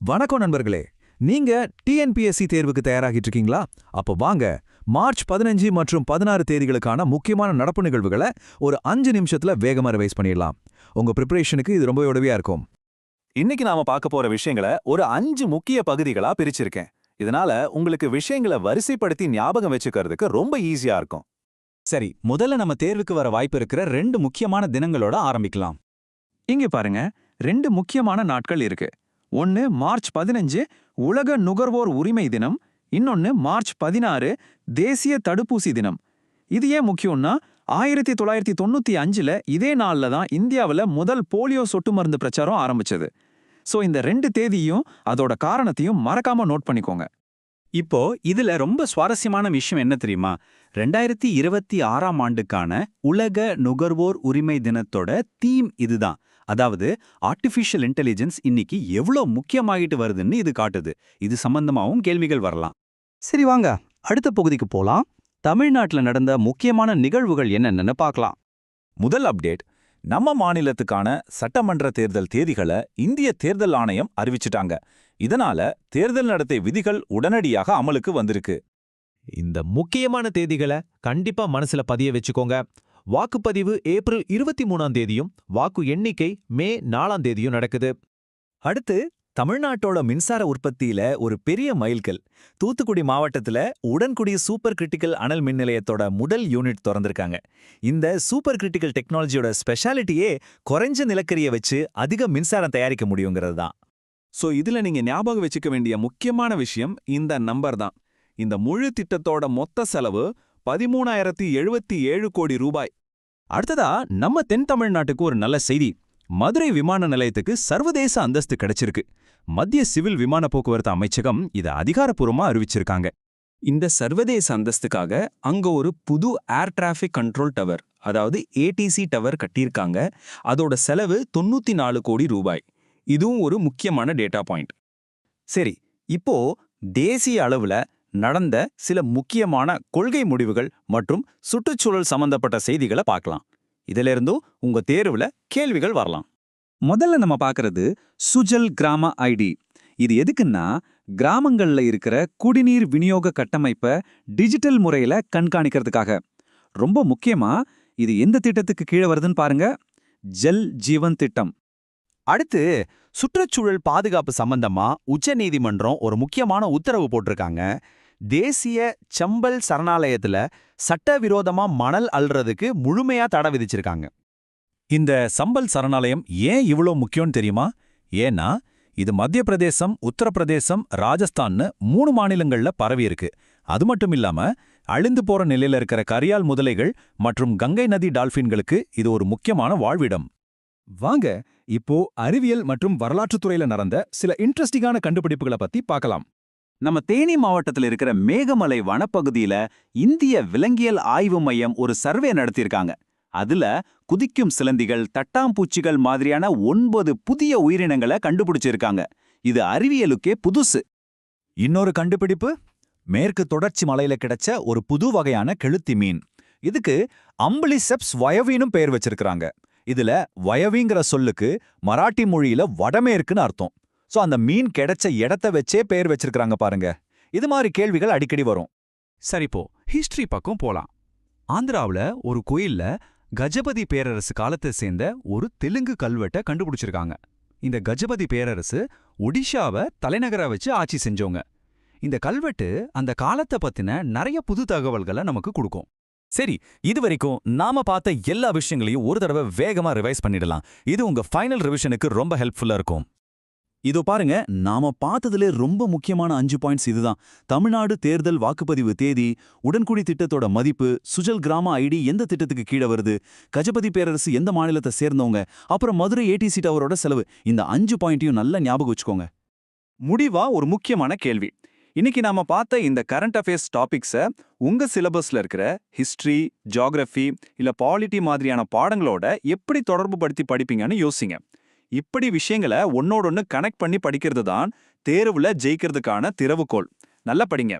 வணக்கம் நண்பர்களே. நீங்க டிஎன்பிஎஸ்சி தேர்வுக்கு தயாராகிட்டு இருக்கீங்களா? அப்போ வாங்க, மார்ச் 15 மற்றும் 16 தேதிகளுக்கான முக்கியமான நடப்பு நிகழ்வுகளை ஒரு 5 நிமிஷத்துல வேகமா ரிவைஸ் பண்ணிடலாம். உங்க ப்ரிப்பரேஷனுக்கு இது ரொம்ப உதவியா இருக்கும். இன்னைக்கு நாம பார்க்க போற விஷயங்களை ஒரு 5 முக்கிய பகுதிகளா பிரிச்சிருக்கேன். இதனால உங்களுக்கு விஷயங்களை வரிசைப்படுத்தி ஞாபகம் வச்சுக்கிறதுக்கு ரொம்ப ஈஸியா இருக்கும். சரி, முதல்ல நம்ம தேர்வுக்கு வர வாய்ப்பு இருக்கிற 2 முக்கியமான தினங்களோட ஆரம்பிக்கலாம். இங்க பாருங்க, 2 முக்கியமான நாட்கள் இருக்கு. ஒன்னு மார்ச் 15 உலக நுகர்வோர் உரிமை தினம், இன்னொன்னு மார்ச் 16 தேசிய தடுப்பூசி தினம். இது ஏன் முக்கியம்னா, 1995ல இதே நாள்ல தான் இந்தியாவில் முதல் போலியோ சொட்டு மருந்து பிரச்சாரம் ஆரம்பிச்சது. ஸோ இந்த 2 தேதியும் அதோட காரணத்தையும் மறக்காம நோட் பண்ணிக்கோங்க. இப்போ இதுல ரொம்ப சுவாரஸ்யமான விஷயம் என்ன தெரியுமா? 2026ஆம் ஆண்டுக்கான உலக நுகர்வோர் உரிமை தினத்தோட தீம் இதுதான். அதாவது ஆர்டிஃபிஷியல் இன்டெலிஜென்ஸ் இன்னைக்கு எவ்வளோ முக்கியமாகிட்டு வருதுன்னு இது காட்டுது. இது சம்பந்தமாவும் கேள்விகள் வரலாம். சரி வாங்க, அடுத்த பகுதிக்கு போலாம். தமிழ்நாட்டில் நடந்த முக்கியமான நிகழ்வுகள் என்னென்னு பார்க்கலாம். முதல் அப்டேட், நம்ம மாநிலத்துக்கான சட்டமன்ற தேர்தல் தேதிகளை இந்திய தேர்தல் ஆணையம் அறிவிச்சிட்டாங்க. இதனால தேர்தல் நடத்தை விதிகள் உடனடியாக அமலுக்கு வந்திருக்கு. இந்த முக்கியமான தேதிகளை கண்டிப்பா மனசுல பதிய வச்சுக்கோங்க. வாக்குப்பதிவு ஏப்ரல் 23ஆம் தேதியும் வாக்கு எண்ணிக்கை மே 4ஆம் தேதியும் நடக்குது. அடுத்து, தமிழ்நாட்டோட மின்சார உற்பத்தியில ஒரு பெரிய மைல்கல். தூத்துக்குடி மாவட்டத்துல உடன்குடி சூப்பர் கிரிட்டிக்கல் அனல் மின் நிலையத்தோட முதல் யூனிட் திறந்திருக்காங்க. இந்த சூப்பர் கிரிட்டிக்கல் டெக்னாலஜியோட ஸ்பெஷாலிட்டியே குறைஞ்ச நிலக்கரியை வச்சு அதிக மின்சாரம் தயாரிக்க முடியுங்கிறது தான். ஸோ இதுல நீங்க ஞாபகம் வச்சுக்க வேண்டிய முக்கியமான விஷயம் இந்த நம்பர் தான். இந்த முழு திட்டத்தோட மொத்த செலவு 13,077 கோடி ரூபாய். அடுத்ததா, நம்ம தென் தமிழ்நாட்டுக்கு ஒரு நல்ல செய்தி. மதுரை விமான நிலையத்துக்கு சர்வதேச அந்தஸ்து கிடைச்சிருக்கு. மத்திய சிவில் விமான போக்குவரத்து அமைச்சகம் இதை அதிகாரப்பூர்வமா அறிவிச்சிருக்காங்க. இந்த சர்வதேச அந்தஸ்துக்காக அங்க ஒரு புது ஏர் டிராஃபிக் கண்ட்ரோல் டவர், அதாவது ஏடிசி டவர் கட்டியிருக்காங்க. அதோட செலவு 94 கோடி ரூபாய். இதுவும் ஒரு முக்கியமான டேட்டா பாயிண்ட். சரி, இப்போ தேசிய அளவுல நடந்த சில முக்கியமான கொள்கை முடிவுகள் மற்றும் சுற்றுச்சூழல் சம்பந்தப்பட்ட செய்திகளை பார்க்கலாம். இதிலிருந்தும் உங்க தேர்வுல கேள்விகள் வரலாம். முதல்ல நம்ம பார்க்கறது சுஜல் கிராம ஐடி. இது எதுக்குன்னா, கிராமங்கள்ல இருக்கிற குடிநீர் விநியோக கட்டமைப்பை டிஜிட்டல் முறையில கண்காணிக்கிறதுக்காக. ரொம்ப முக்கியமா, இது எந்த திட்டத்துக்கு கீழே வருதுன்னு பாருங்க, ஜல் ஜீவன் திட்டம். அடுத்து, சுற்றுச்சூழல் பாதுகாப்பு சம்பந்தமா உச்சநீதிமன்றம் ஒரு முக்கியமான உத்தரவு போட்டிருக்காங்க. தேசிய சம்பல் சரணாலயத்துல சட்டவிரோதமா மணல் அள்ளுறதுக்கு முழுமையா தடை விதிச்சிருக்காங்க. இந்த சம்பல் சரணாலயம் ஏன் இவ்வளோ முக்கியம்னு தெரியுமா? ஏன்னா இது மத்திய பிரதேசம், உத்தரப்பிரதேசம், ராஜஸ்தான்னு 3 மாநிலங்கள்ல பரவி இருக்கு. அது மட்டும் இல்லாம அழிந்து போற நிலையில இருக்கிற கரியால் முதலைகள் மற்றும் கங்கை நதி டால்பின்களுக்கு இது ஒரு முக்கியமான வாழ்விடம். வாங்க, இப்போ அறிவியல் மற்றும் வரலாற்றுத்துறையில நடந்த சில இன்ட்ரெஸ்டிங்கான கண்டுபிடிப்புகளை பத்தி பார்க்கலாம். நம்ம தேனி மாவட்டத்தில் இருக்கிற மேகமலை வனப்பகுதியில இந்திய விலங்கியல் ஆய்வு மையம் ஒரு சர்வே நடத்தியிருக்காங்க. அதுல குதிக்கும் சிலந்திகள், தட்டாம்பூச்சிகள் மாதிரியான 9 புதிய உயிரினங்களை கண்டுபிடிச்சிருக்காங்க. இது அறிவியலுக்கே புதுசு. இன்னொரு கண்டுபிடிப்பு, மேற்கு தொடர்ச்சி மலையில கிடைச்ச ஒரு புது வகையான கெளுத்தி மீன். இதுக்கு அம்பிலிசெப்ஸ் வயவினும் பெயர் வச்சிருக்காங்க. இதுல வயவிங்கிற சொல்லுக்கு மராட்டி மொழியில வடமேற்குன்னு அர்த்தம். சோ அந்த மீன் கிடைச்ச இடத்த வச்சே பெயர் வச்சிருக்காங்க பாருங்க. இது மாதிரி கேள்விகள் அடிக்கடி வரும். சரிப்போ ஹிஸ்டரி பக்கம் போலாம். ஆந்திராவுல ஒரு கோயில்ல கஜபதி பேரரசு காலத்தை சேர்ந்த ஒரு தெலுங்கு கல்வெட்டை கண்டுபிடிச்சிருக்காங்க. இந்த கஜபதி பேரரசு ஒடிஷாவை தலைநகரா வச்சு ஆட்சி செஞ்சவங்க. இந்த கல்வெட்டு அந்த காலத்தை பத்தின நிறைய புது தகவல்களை நமக்கு கொடுக்கும். சரி, இது வரைக்கும் நாம பார்த்த எல்லா விஷயங்களையும் ஒரு தடவை வேகமா ரிவைஸ் பண்ணிடலாம். இது உங்க ஃபைனல் ரிவிஷனுக்கு ரொம்ப ஹெல்ப்ஃபுல்லா இருக்கும். இதோ பாருங்க, நாம பார்த்ததுல ரொம்ப முக்கியமான 5 பாயிண்ட்ஸ் இதுதான். தமிழ்நாடு தேர்தல் வாக்குப்பதிவு தேதி, உடன்குடி திட்டத்தோட மதிப்பு, சுஜல் கிராம ஐடி எந்த திட்டத்துக்கு கீழே வருது, கஜபதி பேரரசு எந்த மாநிலத்தை சேர்ந்தவங்க, அப்புறம் மதுரை ஏடிசி டவரோட செலவு. இந்த 5 பாயிண்ட்டையும் நல்லா ஞாபகம் வச்சுக்கோங்க. முடிவா ஒரு முக்கியமான கேள்வி. இன்னைக்கு நாம பார்த்த இந்த கரண்ட் அஃபேர்ஸ் டாபிக்ஸை உங்க சிலபஸ்ல இருக்கிற ஹிஸ்டரி, ஜியோகிராஃபி இல்ல பாலிட்டி மாதிரியான பாடங்களோட எப்படி தொடர்பு படுத்தி படிப்பீங்கன்னு யோசிங்க. இப்படி விஷயங்களை ஒன்னோடொன்னு கனெக்ட் பண்ணி படிக்கிறது தான் தேர்வுல ஜெயிக்கிறதுக்கான திறவுகோல். நல்லா படிங்க.